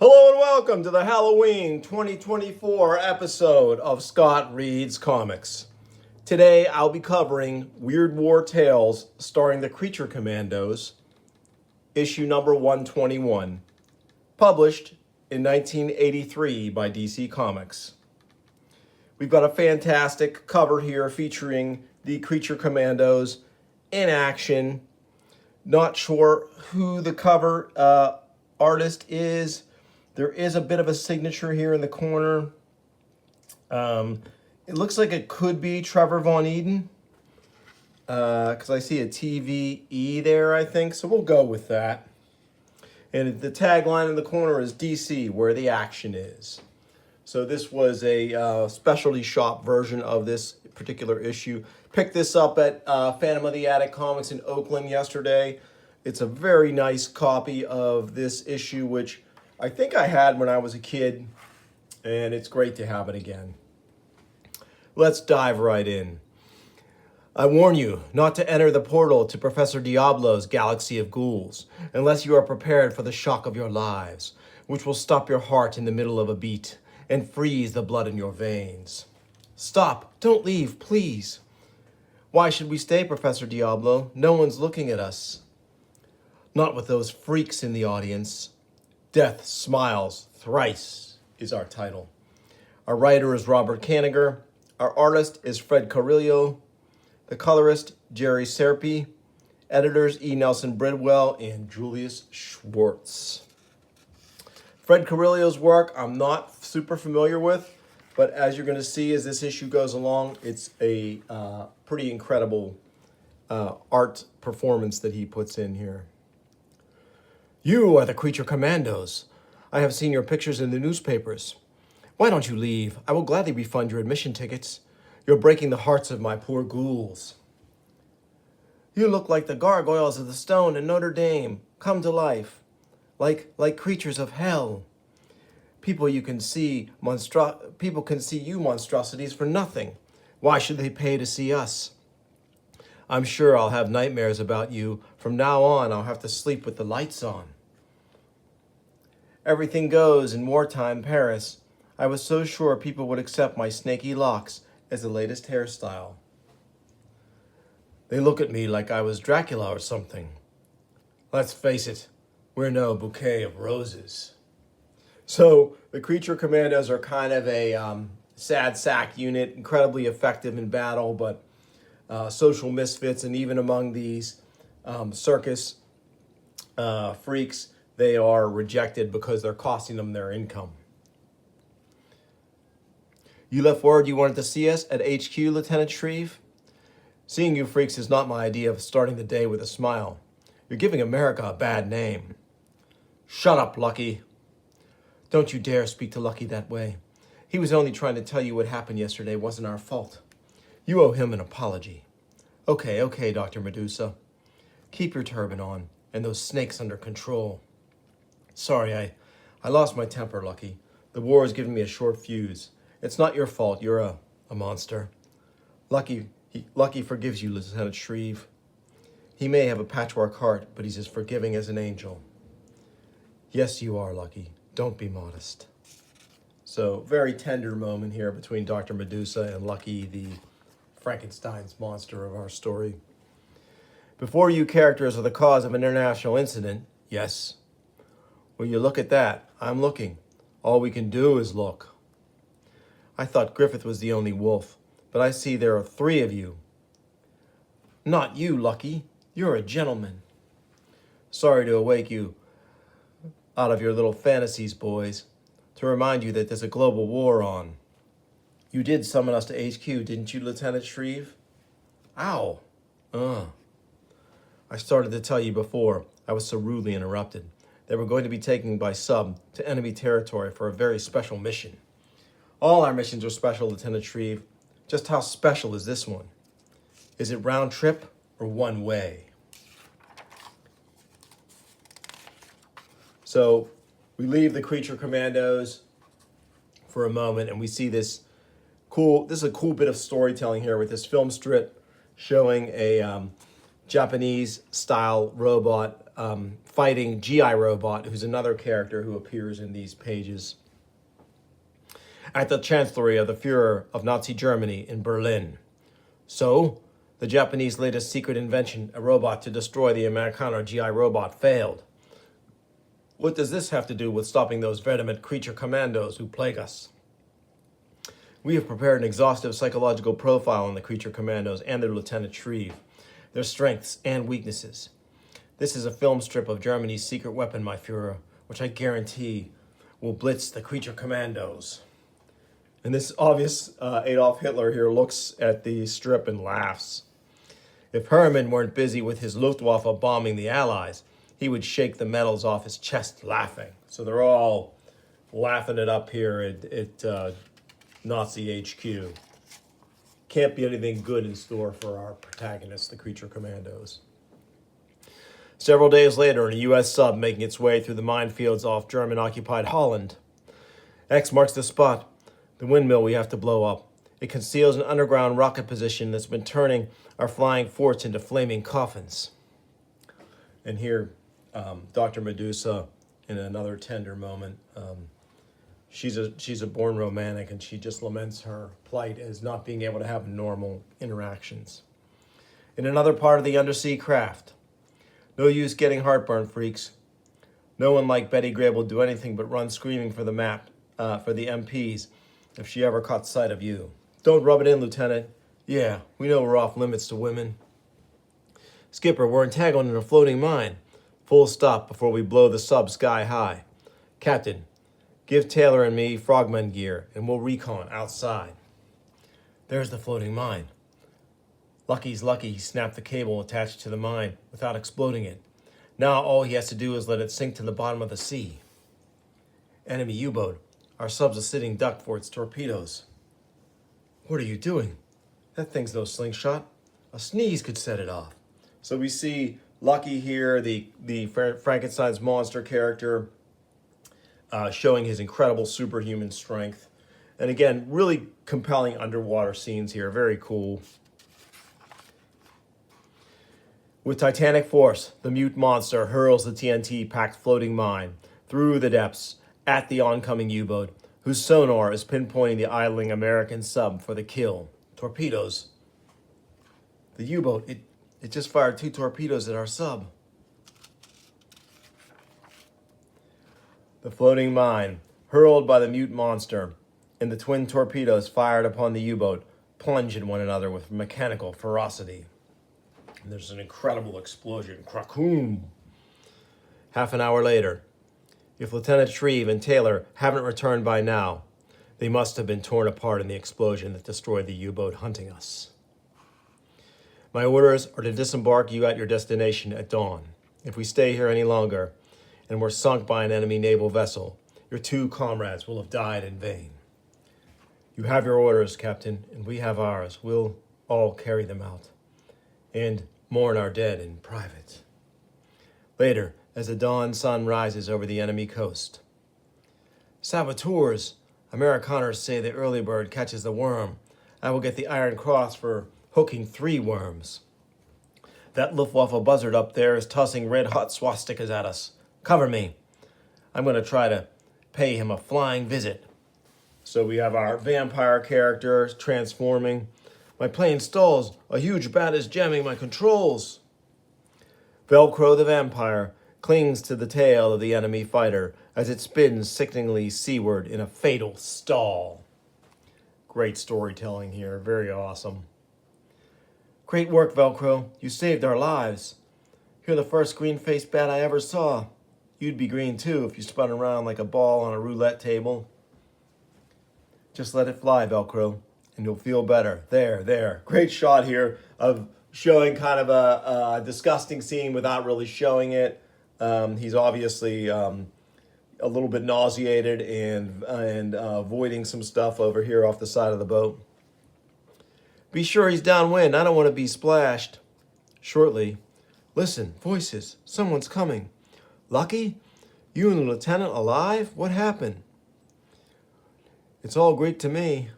Hello and welcome to the Halloween 2024 episode of Scott Reads Comics. Today I'll be covering Weird War Tales starring the Creature Commandos, issue number 121, published in 1983 by DC Comics. We've got a fantastic cover here featuring the Creature Commandos in action. Not sure who the cover artist is. There is a bit of a signature here in the corner. It looks like it could be Trevor Von Eden, because I see a TVE there, I think. So we'll go with that. And the tagline in the corner is DC, where the action is. So this was a specialty shop version of this particular issue. Picked this up at Phantom of the Attic Comics in Oakland yesterday. It's a very nice copy of this issue, which I think I had when I was a kid, and it's great to have it again. Let's dive right in. I warn you not to enter the portal to Professor Diablo's galaxy of ghouls, unless you are prepared for the shock of your lives, which will stop your heart in the middle of a beat and freeze the blood in your veins. Stop! Don't leave, please! Why should we stay, Professor Diablo? No one's looking at us. Not with those freaks in the audience. Death Smiles Thrice is our title. Our writer is Robert Kanigher. Our artist is Fred Carrillo. The colorist, Jerry Serpe. Editors, E. Nelson Bridwell and Julius Schwartz. Fred Carrillo's work I'm not super familiar with, but as you're going to see as this issue goes along, it's a pretty incredible art performance that he puts in here. You are the Creature Commandos. I have seen your pictures in the newspapers. Why don't you leave? I will gladly refund your admission tickets. You're breaking the hearts of my poor ghouls. You look like the gargoyles of the stone in Notre Dame, come to life, like creatures of hell. People can see you monstrosities for nothing. Why should they pay to see us? I'm sure I'll have nightmares about you. From now on, I'll have to sleep with the lights on. Everything goes in wartime Paris. I was so sure people would accept my snaky locks as the latest hairstyle. They look at me like I was Dracula or something. Let's face it, we're no bouquet of roses. So the Creature Commandos are kind of a sad sack unit, incredibly effective in battle, but social misfits, and even among these circus freaks, they are rejected because they're costing them their income. You left word you wanted to see us at HQ, Lieutenant Shreve? Seeing you freaks is not my idea of starting the day with a smile. You're giving America a bad name. Shut up, Lucky. Don't you dare speak to Lucky that way. He was only trying to tell you what happened yesterday wasn't our fault. You owe him an apology. Okay, Dr. Medusa. Keep your turban on and those snakes under control. Sorry, I lost my temper, Lucky. The war has given me a short fuse. It's not your fault. You're a monster. Lucky forgives you, Lieutenant Shreve. He may have a patchwork heart, but he's as forgiving as an angel. Yes, you are, Lucky. Don't be modest. So, very tender moment here between Dr. Medusa and Lucky, the Frankenstein's monster of our story. Before you characters are the cause of an international incident, yes. When you look at that, I'm looking. All we can do is look. I thought Griffith was the only wolf, but I see there are 3 of you. Not you, Lucky. You're a gentleman. Sorry to awake you out of your little fantasies, boys, to remind you that there's a global war on. You did summon us to HQ, didn't you, Lieutenant Shreve? Ow. I started to tell you before. I was so rudely interrupted. They were going to be taken by sub to enemy territory for a very special mission. All our missions are special, Lieutenant Shreve. Just how special is this one? Is it round trip or one way? So we leave the Creature Commandos for a moment, and we see this is a cool bit of storytelling here with this film strip showing a Japanese-style robot fighting GI Robot, who's another character who appears in these pages, at the Chancellery of the Führer of Nazi Germany in Berlin. So, the Japanese latest secret invention, a robot to destroy the Americano GI Robot, failed. What does this have to do with stopping those vehement creature commandos who plague us? We have prepared an exhaustive psychological profile on the creature commandos and their Lieutenant Shreve, their strengths and weaknesses. This is a film strip of Germany's secret weapon, my Führer, which I guarantee will blitz the creature commandos. And this obvious Adolf Hitler here looks at the strip and laughs. If Hermann weren't busy with his Luftwaffe bombing the Allies, he would shake the medals off his chest laughing. So they're all laughing it up here at Nazi HQ. Can't be anything good in store for our protagonists, the creature commandos. Several days later, in a U.S. sub making its way through the minefields off German-occupied Holland, X marks the spot, the windmill we have to blow up. It conceals an underground rocket position that's been turning our flying forts into flaming coffins. And here, Dr. Medusa, in another tender moment, she's a born romantic, and she just laments her plight as not being able to have normal interactions. In another part of the undersea craft, no use getting heartburn, freaks. No one like Betty Grable will do anything but run screaming for the map, for the MPs, if she ever caught sight of you. Don't rub it in, Lieutenant. Yeah, we know we're off limits to women. Skipper, we're entangled in a floating mine. Full stop before we blow the sub sky high. Captain, give Taylor and me frogman gear, and we'll recon outside. There's the floating mine. Lucky's lucky he snapped the cable attached to the mine without exploding it. Now all he has to do is let it sink to the bottom of the sea. Enemy U-boat. Our sub's a sitting duck for its torpedoes. What are you doing? That thing's no slingshot. A sneeze could set it off. So we see Lucky here, the Frankenstein's monster character, showing his incredible superhuman strength. And again, really compelling underwater scenes here. Very cool. With titanic force, the mute monster hurls the TNT-packed floating mine through the depths at the oncoming U-boat, whose sonar is pinpointing the idling American sub for the kill. Torpedoes. The U-boat, it just fired 2 torpedoes at our sub. The floating mine, hurled by the mute monster, and the twin torpedoes fired upon the U-boat, plunge at one another with mechanical ferocity. And there's an incredible explosion. Krakoom! Half an hour later, if Lieutenant Shreve and Taylor haven't returned by now, they must have been torn apart in the explosion that destroyed the U-boat hunting us. My orders are to disembark you at your destination at dawn. If we stay here any longer and we're sunk by an enemy naval vessel, your 2 comrades will have died in vain. You have your orders, Captain, and we have ours. We'll all carry them out and mourn our dead in private. Later, as the dawn sun rises over the enemy coast. Saboteurs! Amerikaners say the early bird catches the worm. I will get the Iron Cross for hooking 3 worms. That Luftwaffe buzzard up there is tossing red-hot swastikas at us. Cover me. I'm going to try to pay him a flying visit. So we have our vampire character transforming. My plane stalls. A huge bat is jamming my controls. Velcro the vampire clings to the tail of the enemy fighter as it spins sickeningly seaward in a fatal stall. Great storytelling here. Very awesome. Great work, Velcro. You saved our lives. You're the first green-faced bat I ever saw. You'd be green, too, if you spun around like a ball on a roulette table. Just let it fly, Velcro, and you'll feel better. There. Great shot here of showing kind of a disgusting scene without really showing it. He's obviously a little bit nauseated and avoiding some stuff over here off the side of the boat. Be sure he's downwind. I don't want to be splashed. Shortly. Listen, voices. Someone's coming. Lucky? You and the lieutenant alive? What happened? It's all Greek to me.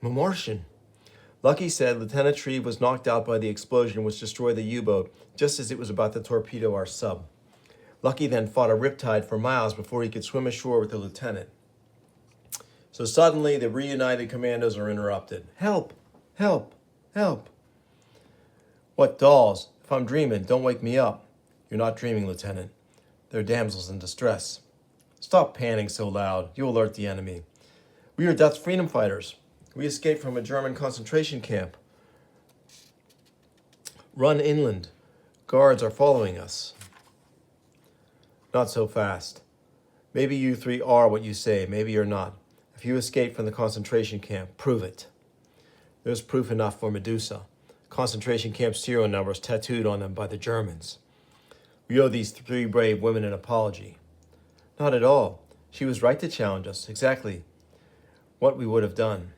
I'm a Martian. Lucky said Lieutenant Shreve was knocked out by the explosion which destroyed the U-boat just as it was about to torpedo our sub. Lucky then fought a riptide for miles before he could swim ashore with the lieutenant. So suddenly, the reunited commandos are interrupted. Help! Help! Help! What dolls? If I'm dreaming, don't wake me up. You're not dreaming, Lieutenant. They're damsels in distress. Stop panting so loud. You alert the enemy. We are Dutch freedom fighters. We escaped from a German concentration camp. Run inland. Guards are following us. Not so fast. Maybe you three are what you say. Maybe you're not. If you escaped from the concentration camp, prove it. There's proof enough for Medusa. Concentration camp serial numbers tattooed on them by the Germans. We owe these three brave women an apology. Not at all. She was right to challenge us. Exactly what we would have done.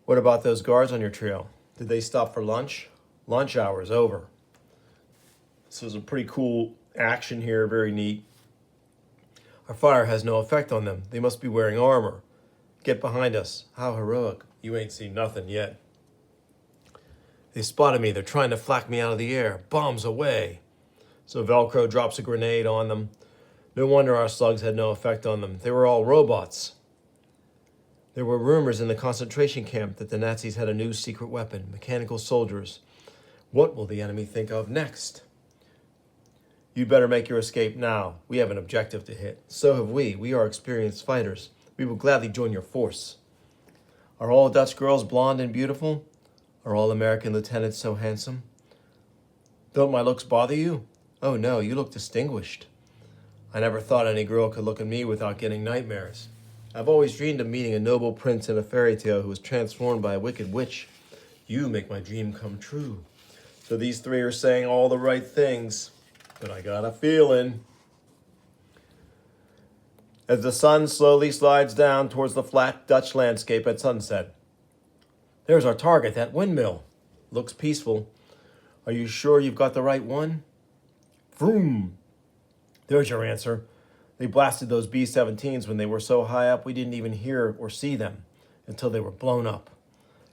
What about those guards on your trail? Did they stop for lunch? Lunch hour is over. This was a pretty cool action here, very neat. Our fire has no effect on them. They must be wearing armor. Get behind us. How heroic. You ain't seen nothing yet. They spotted me. They're trying to flak me out of the air. Bombs away. So Velcro drops a grenade on them. No wonder our slugs had no effect on them. They were all robots. There were rumors in the concentration camp that the Nazis had a new secret weapon, mechanical soldiers. What will the enemy think of next? You'd better make your escape now. We have an objective to hit. So have we. We are experienced fighters. We will gladly join your force. Are all Dutch girls blonde and beautiful? Are all American lieutenants so handsome? Don't my looks bother you? Oh no, you look distinguished. I never thought any girl could look at me without getting nightmares. I've always dreamed of meeting a noble prince in a fairy tale who was transformed by a wicked witch. You make my dream come true. So these three are saying all the right things. But I got a feeling. As the sun slowly slides down towards the flat Dutch landscape at sunset. There's our target, that windmill. Looks peaceful. Are you sure you've got the right one? Vroom. There's your answer. They blasted those B-17s when they were so high up we didn't even hear or see them until they were blown up.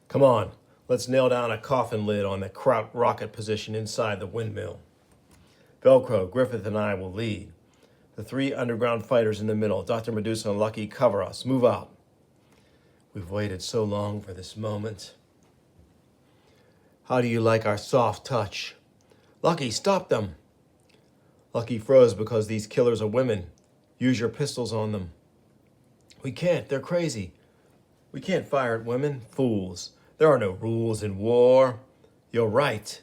Come on, let's nail down a coffin lid on the Kraut rocket position inside the windmill. Velcro, Griffith, and I will lead. The three underground fighters in the middle, Dr. Medusa and Lucky, cover us. Move out. We've waited so long for this moment. How do you like our soft touch? Lucky, stop them. Lucky froze because these killers are women. Use your pistols on them. We can't. They're crazy. We can't fire at women. Fools. There are no rules in war. You're right.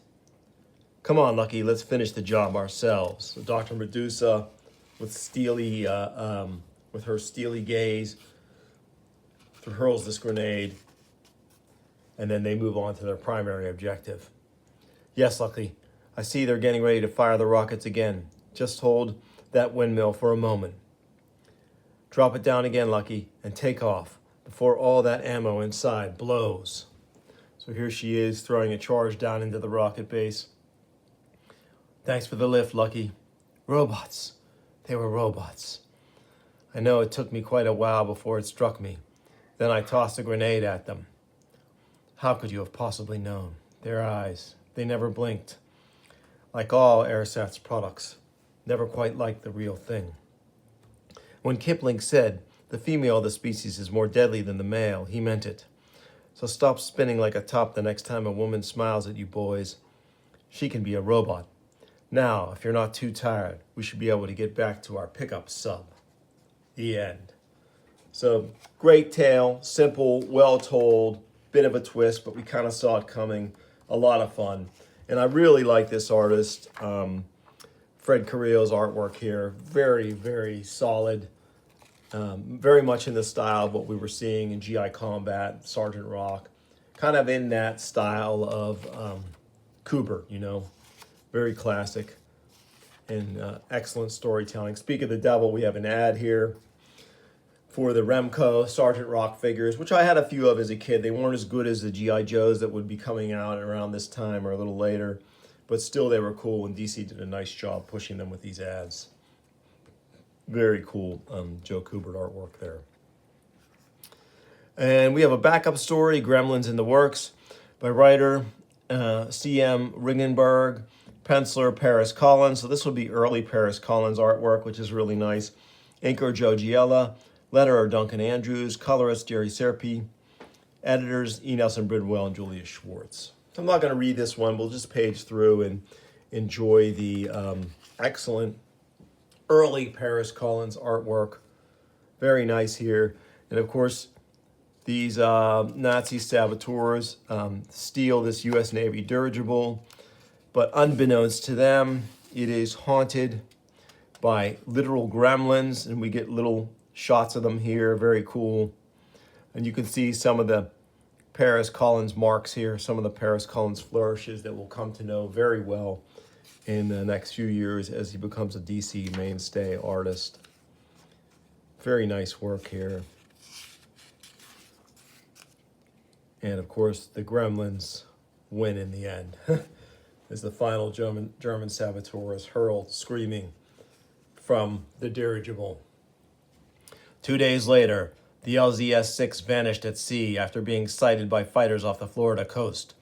Come on, Lucky, let's finish the job ourselves. So Dr. Medusa, with her steely gaze, hurls this grenade, and then they move on to their primary objective. Yes, Lucky, I see they're getting ready to fire the rockets again. Just hold that windmill for a moment. Drop it down again, Lucky, and take off before all that ammo inside blows. So here she is, throwing a charge down into the rocket base. Thanks for the lift, Lucky. Robots. They were robots. I know it took me quite a while before it struck me. Then I tossed a grenade at them. How could you have possibly known? Their eyes, they never blinked. Like all Airsat's products, never quite like the real thing. When Kipling said, the female of the species is more deadly than the male, he meant it. So stop spinning like a top the next time a woman smiles at you, boys. She can be a robot. Now, if you're not too tired, we should be able to get back to our pickup sub. The end. So, great tale, simple, well told, bit of a twist, but we kind of saw it coming. A lot of fun. And I really like this artist, Fred Carrillo's artwork here. Very, very solid. Very much in the style of what we were seeing in GI Combat, Sergeant Rock. Kind of in that style of Cooper, you know. Very classic and excellent storytelling. Speak of the devil, we have an ad here for the Remco Sergeant Rock figures, which I had a few of as a kid. They weren't as good as the G.I. Joes that would be coming out around this time or a little later, but still they were cool, and DC did a nice job pushing them with these ads. Very cool Joe Kubert artwork there. And we have a backup story, Gremlins in the Works, by writer C.M. Ringenberg, penciler Paris Collins. So this would be early Paris Collins artwork, which is really nice. Inker Joe Giella. Letterer Duncan Andrews. Colorist Jerry Serpe. Editors E. Nelson Bridwell and Julia Schwartz. So I'm not going to read this one. We'll just page through and enjoy the excellent early Paris Collins artwork. Very nice here. And of course, these Nazi saboteurs steal this U.S. Navy dirigible, but unbeknownst to them, it is haunted by literal gremlins, and we get little shots of them here. Very cool. And you can see some of the Paris Collins marks here, some of the Paris Collins flourishes that we'll come to know very well in the next few years as he becomes a DC mainstay artist. Very nice work here. And of course, the gremlins win in the end as the final German saboteur is hurled screaming from the dirigible. 2 days later, the LZS-6 vanished at sea after being sighted by fighters off the Florida coast.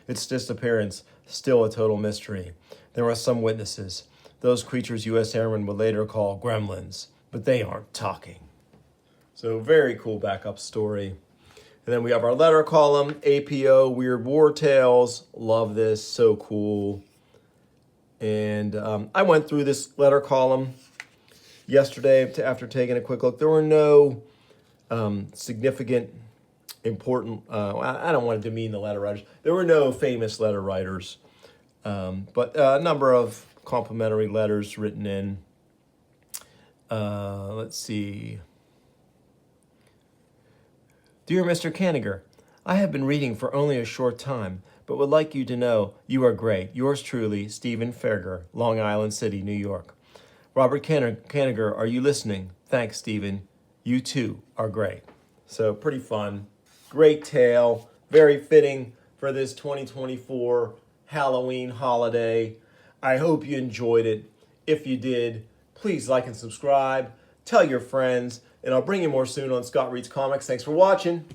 Its disappearance still a total mystery. There are some witnesses, those creatures U.S. airmen would later call gremlins, but they aren't talking. So very cool backup story. And then we have our letter column, APO, Weird War Tales. Love this, so cool. And I went through this letter column yesterday after taking a quick look. There were no significant, important, I don't want to demean the letter writers. There were no famous letter writers, but a number of complimentary letters written in. Let's see. Dear Mr. Kanigher, I have been reading for only a short time, but would like you to know you are great. Yours truly, Stephen Ferger, Long Island City, New York. Robert Kanigher, are you listening? Thanks, Stephen. You too are great. So pretty fun. Great tale. Very fitting for this 2024 Halloween holiday. I hope you enjoyed it. If you did, please like and subscribe. Tell your friends. And I'll bring you more soon on Scott Reads Comics. Thanks for watching.